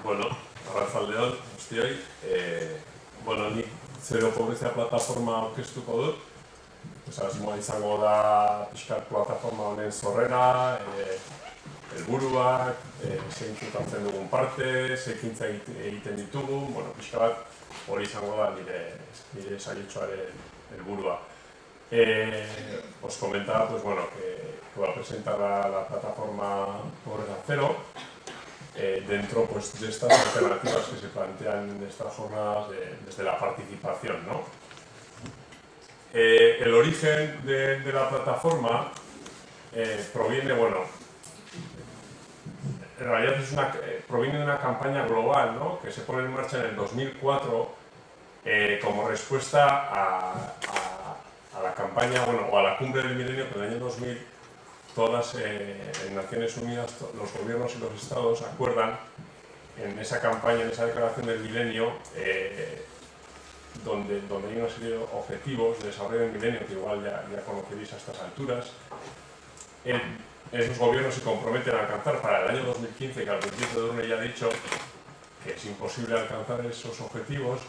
Bueno, arratsaldeon guztioi. Bueno, nik zero pobrezia plataforma aurkeztuko dut. Asmoa izango da pixkat plataforma honen zorrera, helburuak, zeintzuk hartzen dugun parte, zekintza egiten ditugu, bueno, pixka bat hori izango da nire saiotxoaren helburua. Os comentaba pues, bueno, que voy a presentar la plataforma Pobreza Cero dentro pues, de estas alternativas que se plantean en estas jornadas desde la participación, ¿no? El origen de la plataforma proviene, bueno, en realidad proviene de una campaña global, ¿no? Que se pone en marcha en el 2004 como respuesta a la campaña, bueno, o a la cumbre del milenio, que en el año 2000 todas en Naciones Unidas, los gobiernos y los estados acuerdan en esa campaña, en esa declaración del milenio, donde hay una serie de objetivos de desarrollo del milenio que igual ya conoceréis a estas alturas. Esos gobiernos se comprometen a alcanzar para el año 2015, que al principio de Durne ya ha dicho que es imposible alcanzar esos objetivos,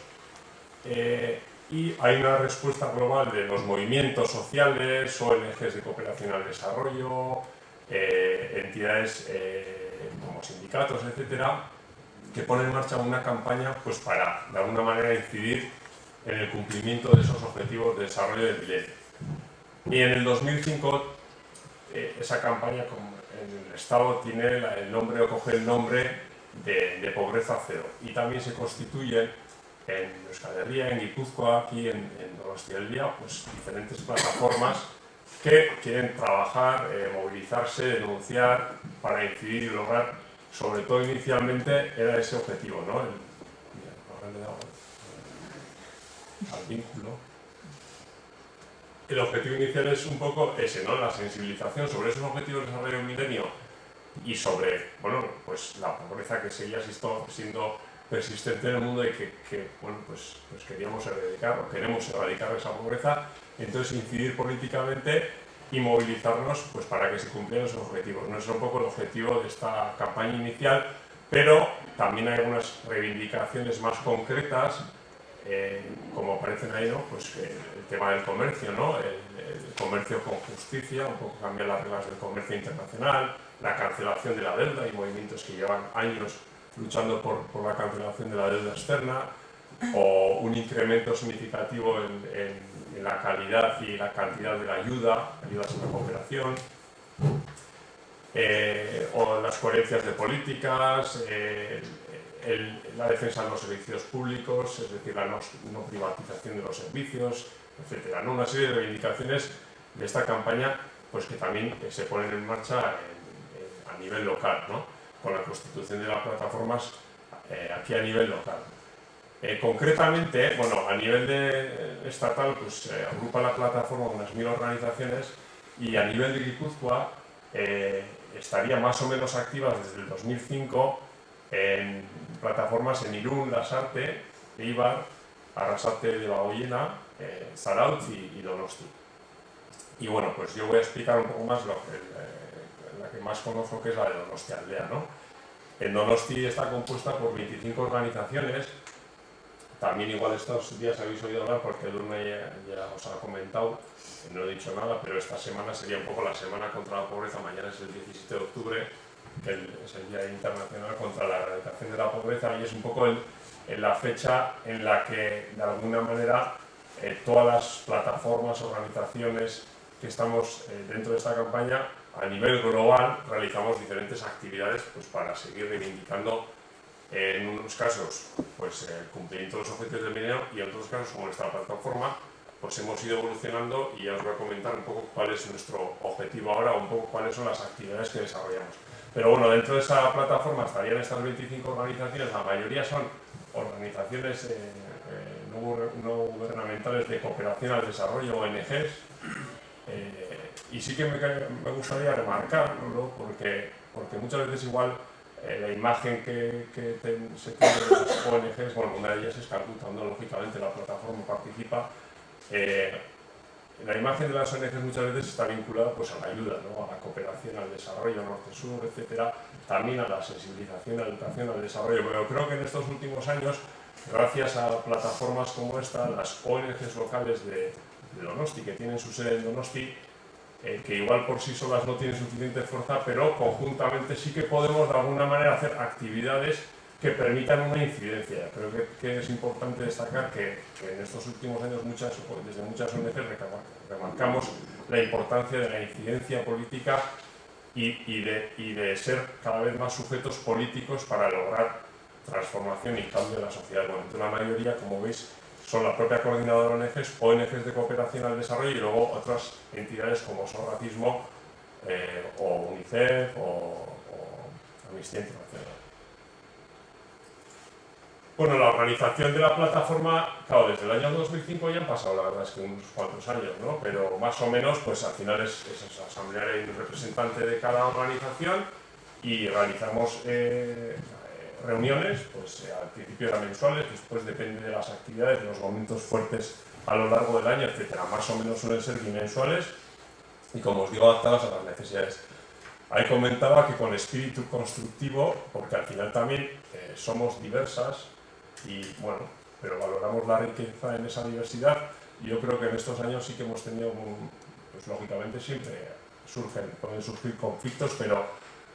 y hay una respuesta global de los movimientos sociales, ONGs de cooperación al desarrollo, entidades como sindicatos, etcétera, que ponen en marcha una campaña pues, para, de alguna manera, incidir en el cumplimiento de esos objetivos de desarrollo del milenio. Y en el 2005, esa campaña en el Estado tiene el nombre o coge el nombre de Pobreza Cero. Y también se constituyen en Euskal Herria, en Guipúzcoa, aquí en Donostialdea, pues diferentes plataformas que quieren trabajar, movilizarse, denunciar para incidir y lograr, sobre todo inicialmente, era ese objetivo, ¿no? Al vínculo. El objetivo inicial es un poco ese, ¿no? La sensibilización sobre esos objetivos de desarrollo del milenio y sobre, bueno, pues la pobreza que seguía siendo persistente en el mundo y que bueno, pues queríamos erradicar o queremos erradicar esa pobreza, entonces incidir políticamente y movilizarnos pues para que se cumplieran esos objetivos. No es un poco el objetivo de esta campaña inicial, pero también hay algunas reivindicaciones más concretas, como aparecen ahí, ¿no? Pues el tema del comercio, ¿no? El comercio con justicia, un poco cambiar las reglas del comercio internacional, la cancelación de la deuda y movimientos que llevan años luchando por la cancelación de la deuda externa, o un incremento significativo en la calidad y la cantidad de la ayudas a la cooperación, o las coherencias de políticas, la defensa de los servicios públicos, es decir, la no privatización de los servicios, etc., ¿no? Una serie de reivindicaciones de esta campaña pues, que también se ponen en marcha a nivel local, ¿no? Con la constitución de las plataformas aquí a nivel local. Concretamente, bueno, a nivel estatal, pues agrupa la plataforma unas 1000 organizaciones y a nivel de Guipúzcoa estaría más o menos activas desde el 2005 en plataformas en Irún, Lasarte, Eibar, Arrasate de Bagoyena, Zarautz y Donosti. Y bueno, pues yo voy a explicar un poco más la que más conozco, que es la de Donostialdea, ¿no? En Donosti está compuesta por 25 organizaciones. También igual estos días habéis oído hablar porque Durne ya os ha comentado, no he dicho nada, pero esta semana sería un poco la semana contra la pobreza. Mañana es el 17 de octubre, que es el Día Internacional contra la Erradicación de la Pobreza, y es un poco la fecha en la que, de alguna manera, todas las plataformas, organizaciones que estamos dentro de esta campaña, a nivel global, realizamos diferentes actividades pues, para seguir reivindicando, en unos casos, pues, el cumplimiento de los objetivos del milenio, y en otros casos, como esta plataforma, pues hemos ido evolucionando, y ya os voy a comentar un poco cuál es nuestro objetivo ahora, un poco cuáles son las actividades que desarrollamos. Pero bueno, dentro de esa plataforma estarían estas 25 organizaciones, la mayoría son organizaciones no gubernamentales de cooperación al desarrollo, ONGs, y sí que me gustaría remarcarlo porque muchas veces igual la imagen que se tiene de las ONGs, bueno, una de ellas es Calcuta, ¿no? Lógicamente la plataforma participa, la imagen de las ONGs muchas veces está vinculada pues, a la ayuda, ¿no? A la cooperación, al desarrollo norte-sur, etcétera, también a la sensibilización, a la educación, al desarrollo. Pero creo que en estos últimos años, gracias a plataformas como esta, las ONGs locales de Donosti, que tienen su sede en Donosti, que igual por sí solas no tienen suficiente fuerza, pero conjuntamente sí que podemos de alguna manera hacer actividades que permitan una incidencia. Creo que es importante destacar que en estos últimos años desde muchas ONG remarcamos la importancia de la incidencia política y de ser cada vez más sujetos políticos para lograr transformación y cambio de la sociedad. Bueno, la mayoría, como veis, son la propia coordinadora de ONGs, ONGs de cooperación al desarrollo y luego otras entidades como son Racismo o UNICEF o Amnistía Internacional. Bueno, la organización de la plataforma, claro, desde el año 2005 ya han pasado, la verdad es que unos cuantos años, ¿no? Pero más o menos, pues al final es asamblearia y un representante de cada organización y realizamos reuniones, pues al principio eran mensuales, después depende de las actividades, de los momentos fuertes a lo largo del año, etcétera. Más o menos suelen ser bimensuales y, como os digo, adaptadas a las necesidades. Ahí comentaba que con espíritu constructivo, porque al final también somos diversas y bueno, pero valoramos la riqueza en esa diversidad y yo creo que en estos años sí que hemos tenido, pues lógicamente siempre pueden surgir conflictos,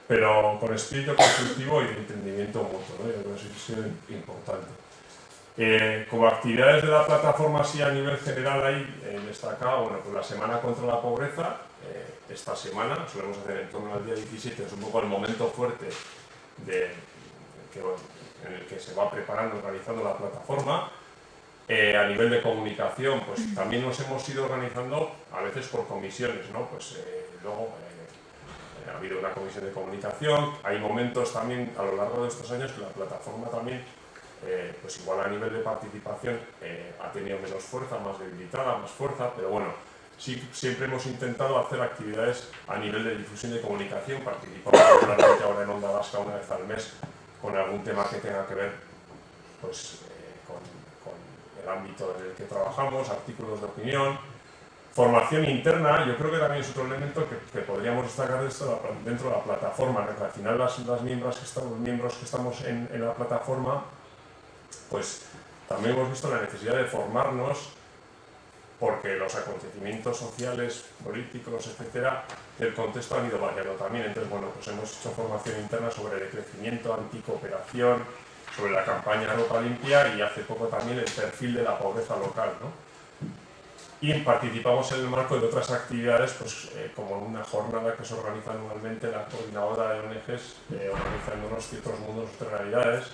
pero con espíritu constructivo y de entendimiento mutuo, ¿no? Yo creo que eso ha sido importante. Como actividades de la plataforma, sí, a nivel general hay destacado, bueno, pues la Semana contra la Pobreza. Esta semana solemos hacer en torno al día 17, es un poco el momento fuerte en el que se va preparando, organizando la plataforma. A nivel de comunicación, pues también nos hemos ido organizando a veces por comisiones, ¿no? Pues luego ha habido una comisión de comunicación, hay momentos también a lo largo de estos años que la plataforma también, pues igual a nivel de participación ha tenido menos fuerza, más debilitada, más fuerza, pero bueno, sí, siempre hemos intentado hacer actividades a nivel de difusión de comunicación, participamos regularmente ahora en Onda Vasca una vez al mes con algún tema que tenga que ver pues, con el ámbito en el que trabajamos, artículos de opinión. Formación interna, yo creo que también es otro elemento que podríamos destacar dentro de la plataforma, que al final los miembros que estamos en la plataforma, pues también hemos visto la necesidad de formarnos porque los acontecimientos sociales, políticos, etcétera, del contexto han ido variando también. Entonces, bueno, pues hemos hecho formación interna sobre el crecimiento, anticooperación, sobre la campaña Ropa Limpia y hace poco también el perfil de la pobreza local, ¿no? Y participamos en el marco de otras actividades, pues como una jornada que se organiza anualmente la coordinadora de ONGs, organizándonos ciertos mundos, otras realidades,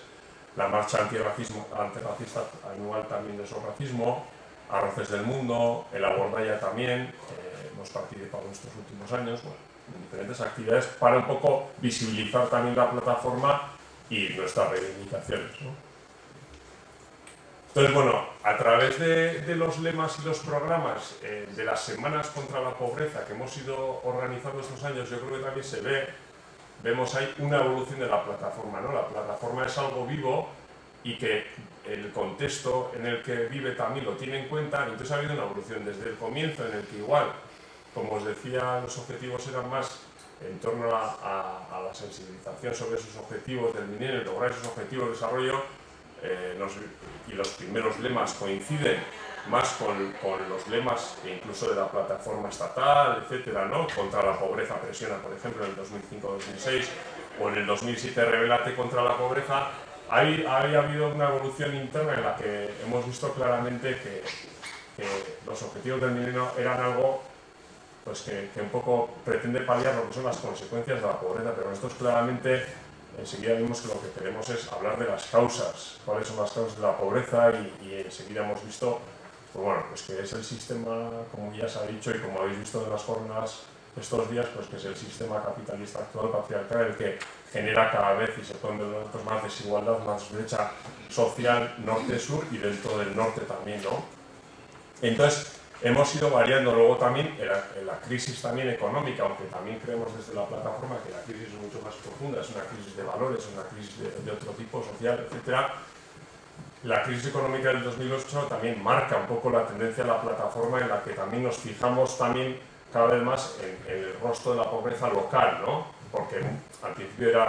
la marcha antirracista anual también de Sorracismo, Arroces del Mundo, el Abordaya también, hemos participado en estos últimos años, bueno, en diferentes actividades para un poco visibilizar también la plataforma y nuestras reivindicaciones, ¿no? Entonces, bueno, a través de los lemas y los programas de las semanas contra la pobreza que hemos ido organizando estos años, yo creo que también vemos ahí una evolución de la plataforma, ¿no? La plataforma es algo vivo y que el contexto en el que vive también lo tiene en cuenta, entonces ha habido una evolución desde el comienzo en el que igual, como os decía, los objetivos eran más en torno a la sensibilización sobre esos objetivos del milenio, lograr esos objetivos de desarrollo, y los primeros lemas coinciden más con los lemas incluso de la plataforma estatal, etcétera, ¿no? Contra la pobreza presiona, por ejemplo, en el 2005-2006 o en el 2007 Rebélate contra la pobreza. Ahí ha habido una evolución interna en la que hemos visto claramente que los objetivos del milenio eran algo pues que un poco pretende paliar lo que son las consecuencias de la pobreza, pero nosotros claramente enseguida vimos que lo que queremos es hablar de las causas, cuáles son las causas de la pobreza y enseguida hemos visto pues bueno, pues que es el sistema, como ya se ha dicho y como habéis visto en las jornadas estos días, pues que es el sistema capitalista actual, patriarcal, el que genera cada vez y se pone nosotros más desigualdad, más brecha social norte-sur y dentro del norte también, ¿no? Entonces, hemos ido variando luego también en la crisis también económica, aunque también creemos desde la plataforma que la crisis es mucho más profunda, es una crisis de valores, es una crisis de otro tipo social, etcétera. la crisis económica del 2008 también marca un poco la tendencia de la plataforma, en la que también nos fijamos también cada vez más en el rostro de la pobreza local, ¿no? Porque al principio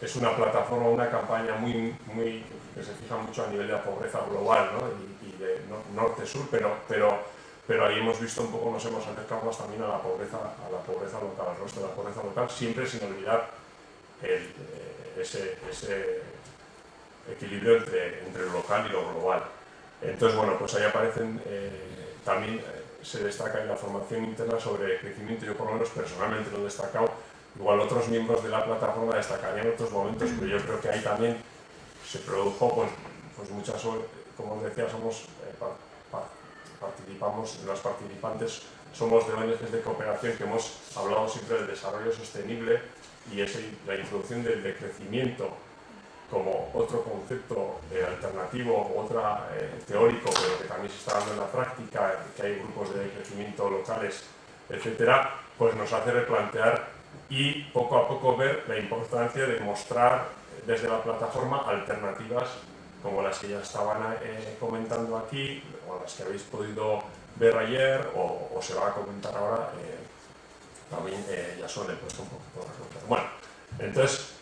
es una plataforma, una campaña que se fija mucho a nivel de la pobreza global, ¿no? y de norte-sur, pero ahí hemos visto un poco, nos hemos acercado más también a la pobreza local, al rostro de la pobreza local, siempre sin olvidar ese equilibrio entre lo local y lo global. Entonces, bueno, pues ahí aparecen también se destaca en la formación interna sobre crecimiento. Yo por lo menos personalmente lo he destacado, igual otros miembros de la plataforma destacarían otros momentos, pero yo creo que ahí también se produjo pues muchas, como os decía, somos participamos, las participantes somos de ONGs de cooperación que hemos hablado siempre del desarrollo sostenible y la introducción del decrecimiento como otro concepto alternativo, otra teórico, pero que también se está dando en la práctica, que hay grupos de crecimiento locales, etcétera, pues nos hace replantear y poco a poco ver la importancia de mostrar desde la plataforma alternativas como las que ya estaban comentando aquí, o las que habéis podido ver ayer, o se va a comentar ahora, también ya son he puesto un poco. Bueno, entonces,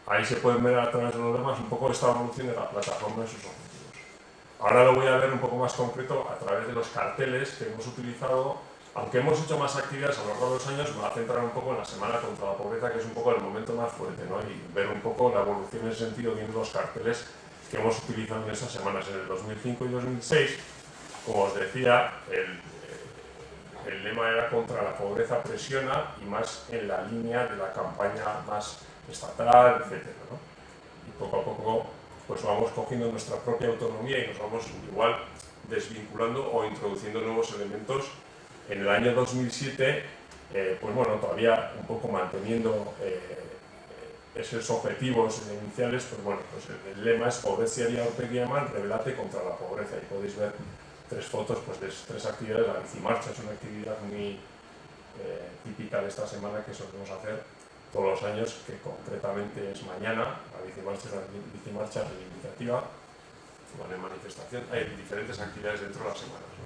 ahí se pueden ver a través de los demás un poco esta evolución de la plataforma y sus objetivos. Ahora lo voy a ver un poco más concreto a través de los carteles que hemos utilizado. Aunque hemos hecho más actividades a lo largo de los años, me va a centrar un poco en la Semana contra la Pobreza, que es un poco el momento más fuerte, ¿no? Y ver un poco la evolución en ese sentido, viendo los carteles que hemos utilizado en esas semanas. En el 2005 y 2006, como os decía, el lema era contra la pobreza presiona, y más en la línea de la campaña más estatal, etcétera, ¿no? Y poco a poco pues vamos cogiendo nuestra propia autonomía y nos vamos igual desvinculando o introduciendo nuevos elementos. En el año 2007, pues bueno, todavía un poco manteniendo esos objetivos iniciales, pues bueno, pues el lema es Pobreziari aurpegi eman, rebelate contra la pobreza, y podéis ver 3 fotos pues, de 3 actividades. La bicimarcha es una actividad muy típica de esta semana que solemos hacer todos los años, que concretamente es mañana. La bicimarcha es una bicimarcha reivindicativa, bueno, en manifestación. Hay diferentes actividades dentro de la semana, ¿no?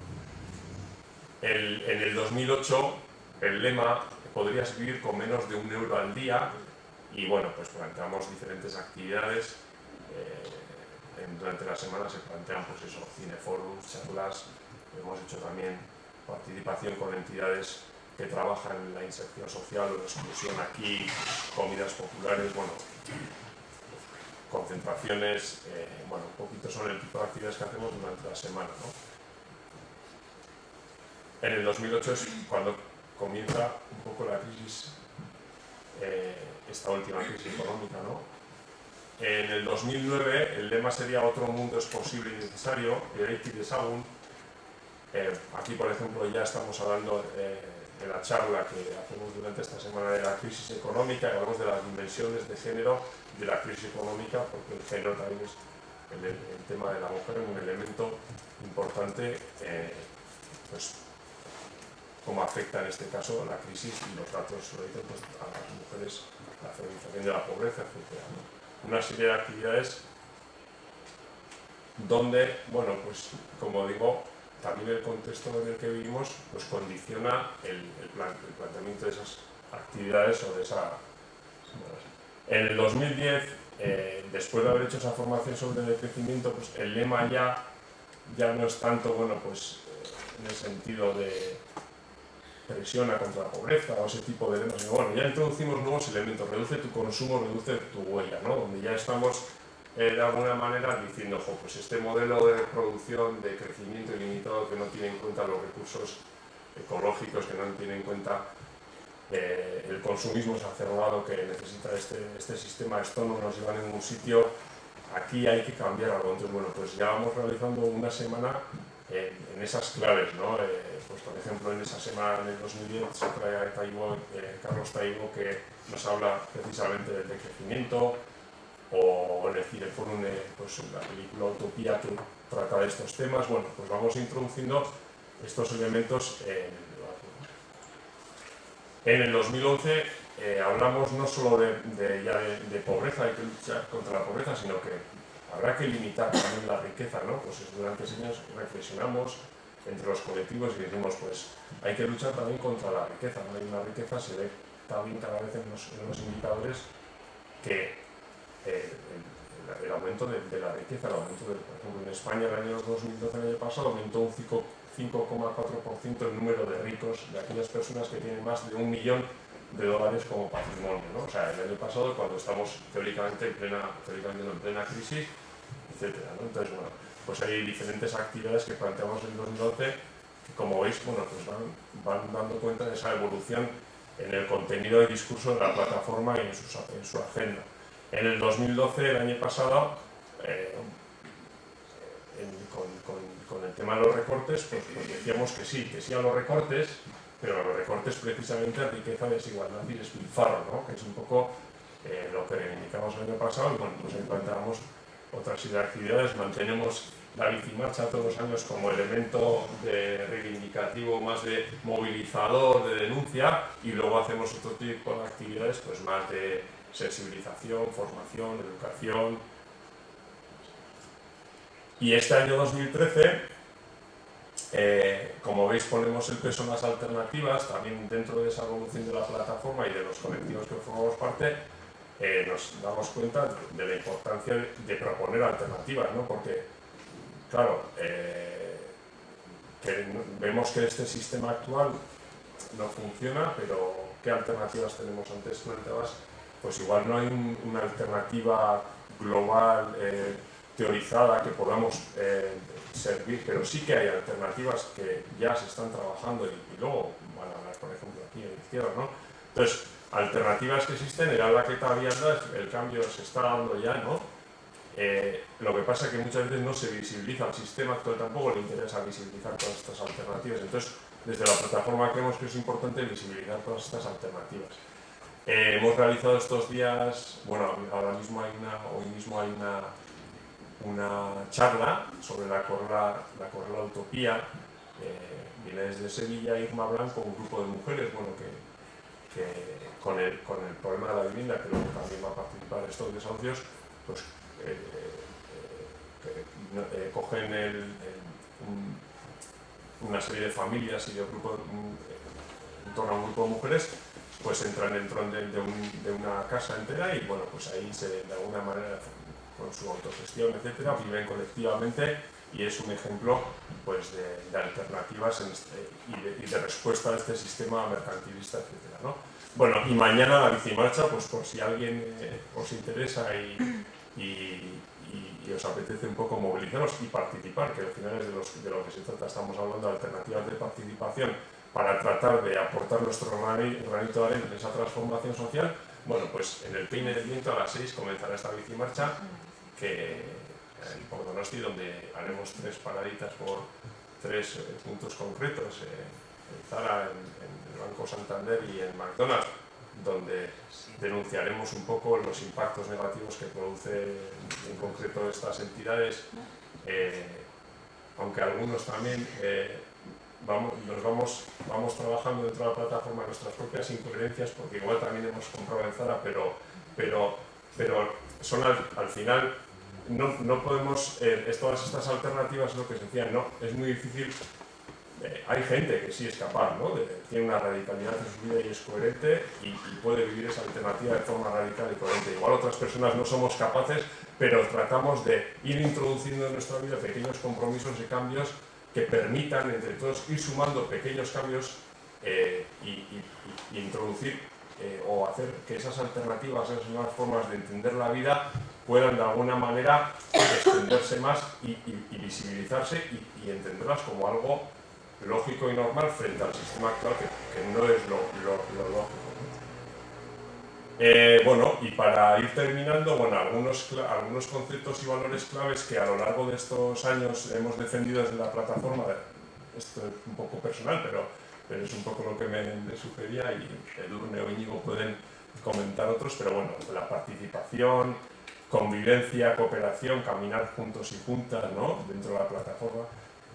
En el 2008 el lema podrías vivir con menos de €1 al día, y bueno, pues planteamos diferentes actividades. Durante la semana se plantean pues eso, cineforums, charlas. Hemos hecho también participación con entidades que trabajan en la inserción social o la exclusión aquí, comidas populares, bueno, concentraciones, bueno, un poquito son el tipo de actividades que hacemos durante la semana, ¿no? En el 2008 es cuando comienza un poco la crisis, esta última crisis económica, ¿no? En el 2009 el lema sería Otro mundo es posible y necesario, Ereiki dezagun. Aquí, por ejemplo, ya estamos hablando de la charla que hacemos durante esta semana de la crisis económica, y hablamos de las dimensiones de género de la crisis económica, porque el género también es el tema de la mujer, un elemento importante, pues cómo afecta en este caso la crisis y los datos pues, a las mujeres, la feminización de la pobreza, etc., ¿no? Una serie de actividades donde, bueno, pues como digo, también el contexto en el que vivimos pues condiciona el planteamiento de esas actividades o de esa... En el 2010, después de haber hecho esa formación sobre el crecimiento, pues el lema ya no es tanto, bueno, pues en el sentido de presiona contra la pobreza o ese tipo de lemas. Bueno, ya introducimos nuevos elementos, reduce tu consumo, reduce tu huella, ¿no? Donde ya estamos de alguna manera diciendo, ojo, pues este modelo de producción, de crecimiento ilimitado que no tiene en cuenta los recursos ecológicos, que no tiene en cuenta el consumismo exacerbado que necesita este sistema, esto no nos lleva a ningún sitio, aquí hay que cambiar algo. Entonces, bueno, pues ya vamos realizando una semana en esas claves, ¿no? Pues por ejemplo, en esa semana, en el 2010, se trae a Carlos Taibo, que nos habla precisamente del decrecimiento, o en el Cineforum, pues la película Utopía, que trata de estos temas. Bueno, pues vamos introduciendo estos elementos en el debate. En el 2011 hablamos no solo de pobreza, hay que luchar contra la pobreza, sino que habrá que limitar también la riqueza, ¿no? Pues durante años reflexionamos entre los colectivos y decimos, pues hay que luchar también contra la riqueza, ¿no? Hay una riqueza, se ve también cada vez en los indicadores que el aumento de la riqueza, el aumento por ejemplo, en España el año 2012, el año pasado, aumentó un 5,4% el número de ricos, de aquellas personas que tienen más de $1 millón como patrimonio, ¿no? O sea, el año pasado, cuando estamos teóricamente en plena crisis, etcétera, ¿no? Entonces, bueno, pues hay diferentes actividades que planteamos en 2012 que, como veis, bueno, pues van dando cuenta de esa evolución en el contenido de discurso de la plataforma y en su agenda. En el 2012, el año pasado, con el tema de los recortes, pues decíamos que sí a los recortes, pero a los recortes precisamente a riqueza, desigualdad y despilfarro, ¿no? Que es un poco lo que reivindicamos el año pasado, y bueno, pues ahí planteamos otra serie de actividades. Mantenemos la bicimarcha todos los años como elemento de reivindicativo, más de movilizador, de denuncia, y luego hacemos otro tipo de actividades pues más de sensibilización, formación, educación. Y este año 2013, como veis, ponemos el peso en las alternativas, también dentro de esa evolución de la plataforma y de los colectivos que formamos parte. Nos damos cuenta de la importancia de proponer alternativas, ¿no? Porque, claro, vemos que este sistema actual no funciona, pero ¿qué alternativas tenemos? Antes planteabas, pues igual no hay una alternativa global, teorizada, que podamos servir, pero sí que hay alternativas que ya se están trabajando y luego van a hablar, por ejemplo, aquí a la izquierda, ¿no? Entonces, alternativas que existen, era la que todavía el cambio se está dando ya, ¿no? Lo que pasa es que muchas veces no se visibiliza, al sistema actual tampoco le interesa visibilizar todas estas alternativas. Entonces, desde la plataforma creemos que es importante visibilizar todas estas alternativas. Hemos realizado estos días, bueno, ahora mismo hoy mismo hay una charla sobre la correla Utopía. Viene desde Sevilla Irma Blanco, un grupo de mujeres, bueno, que con el problema de la vivienda, que luego también va a participar en estos desahucios, pues cogen una serie de familias y de grupos en torno a un grupo de mujeres, pues entran dentro de una casa entera y bueno, pues ahí de alguna manera, con su autogestión, etcétera, viven colectivamente, y es un ejemplo pues de alternativas y de respuesta a este sistema mercantilista, etcétera, ¿no? Bueno, y mañana la bicimarcha, pues por si alguien os interesa y os apetece un poco movilizaros y participar, que al final es de lo que se trata. Estamos hablando de alternativas de participación para tratar de aportar nuestro granito de arena en esa transformación social. Bueno, pues en el Peine del Viento a las 6 comenzará esta bicimarcha, que por Donosti, donde haremos 3 paraditas por 3 puntos concretos, en Zara, en el Banco Santander y en McDonald's, donde denunciaremos un poco los impactos negativos que produce en concreto estas entidades, aunque algunos también vamos trabajando dentro de la plataforma nuestras propias incoherencias, porque igual también hemos comprado en Zara, pero son al final no podemos, todas estas alternativas, lo que se decía, no, es muy difícil. Hay gente que sí es capaz, ¿no? Tiene una radicalidad en su vida y es coherente y puede vivir esa alternativa de forma radical y coherente. Igual otras personas no somos capaces, pero tratamos de ir introduciendo en nuestra vida pequeños compromisos y cambios que permitan entre todos ir sumando pequeños cambios y introducir o hacer que esas alternativas, esas nuevas formas de entender la vida puedan de alguna manera extenderse más y visibilizarse y entenderlas como algo lógico y normal frente al sistema actual, que no es lo lógico. Bueno, y para ir terminando, bueno, algunos conceptos y valores claves que a lo largo de estos años hemos defendido desde la plataforma. Esto es un poco personal, pero es un poco lo que me sugería, y Edurne o Íñigo pueden comentar otros, pero bueno, la participación, convivencia, cooperación, caminar juntos y juntas, ¿no? Dentro de la plataforma,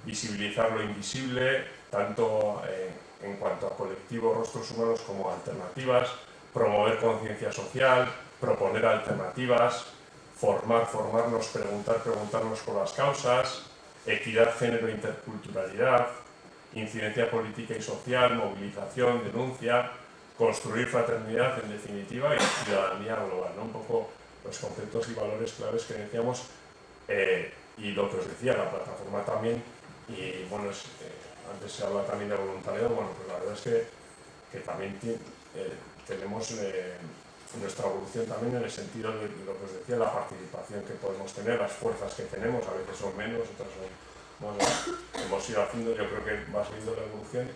visibilizar lo invisible, tanto en cuanto a colectivos, rostros humanos, como alternativas, promover conciencia social, proponer alternativas, formarnos, preguntarnos por las causas, equidad, género, interculturalidad, incidencia política y social, movilización, denuncia, construir fraternidad, en definitiva, y ciudadanía global, ¿no? Un poco los conceptos y valores claves que decíamos, y lo que os decía, la plataforma también, y bueno, antes se habla también de voluntariado, bueno, pues la verdad es que también tenemos nuestra evolución también en el sentido de lo que os decía, la participación que podemos tener, las fuerzas que tenemos, a veces son menos, otras son más, hemos ido haciendo, yo creo que va siguiendo la evolución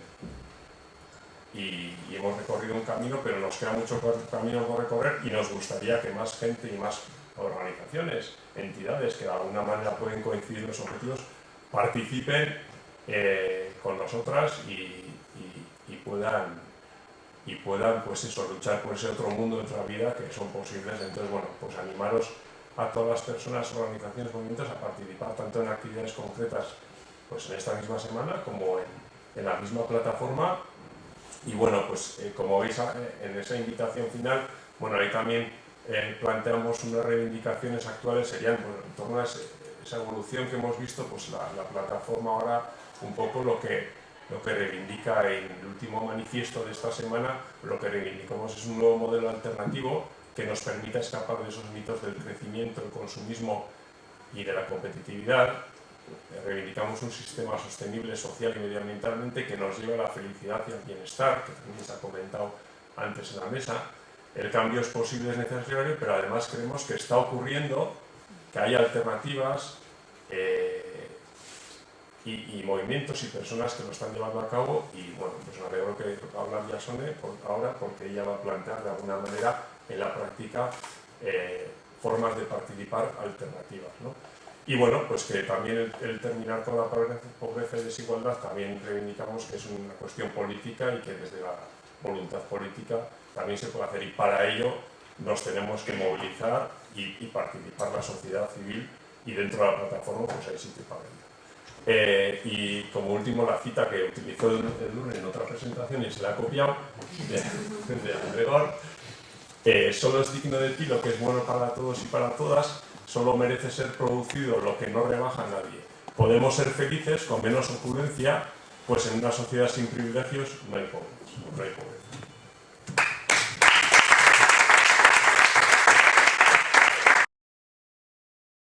y hemos recorrido un camino, pero nos queda mucho camino por recorrer y nos gustaría que más gente y más organizaciones, entidades que de alguna manera pueden coincidir los objetivos, participen con nosotras y puedan pues eso, luchar por ese otro mundo, otra vida que son posibles. Entonces, bueno, pues animaros a todas las personas, organizaciones, movimientos a participar tanto en actividades concretas pues en esta misma semana como en la misma plataforma. Y bueno, pues como veis en esa invitación final, bueno, ahí también planteamos unas reivindicaciones actuales, serían bueno, en torno a esa evolución que hemos visto, pues la plataforma ahora un poco lo que reivindica en el último manifiesto de esta semana, lo que reivindicamos es un nuevo modelo alternativo que nos permita escapar de esos mitos del crecimiento, el consumismo y de la competitividad. Reivindicamos un sistema sostenible social y medioambientalmente que nos lleve a la felicidad y al bienestar, que también se ha comentado antes en la mesa. El cambio es posible, es necesario, pero además creemos que está ocurriendo, que hay alternativas y movimientos y personas que lo están llevando a cabo, y bueno, pues me alegro que habla Yasone ahora porque ella va a plantear de alguna manera en la práctica formas de participar alternativas, ¿no? Y bueno, pues que también el terminar con la pobreza y desigualdad también reivindicamos que es una cuestión política y que desde la voluntad política también se puede hacer, y para ello nos tenemos que movilizar y participar la sociedad civil, y dentro de la plataforma pues hay sitio para ello. Y como último, la cita que utilizó Edurne en otra presentación y se la ha copiado de Andregor: solo es digno de ti lo que es bueno para todos y para todas, solo merece ser producido lo que no rebaja a nadie. Podemos ser felices con menos opulencia, pues en una sociedad sin privilegios no hay pobreza.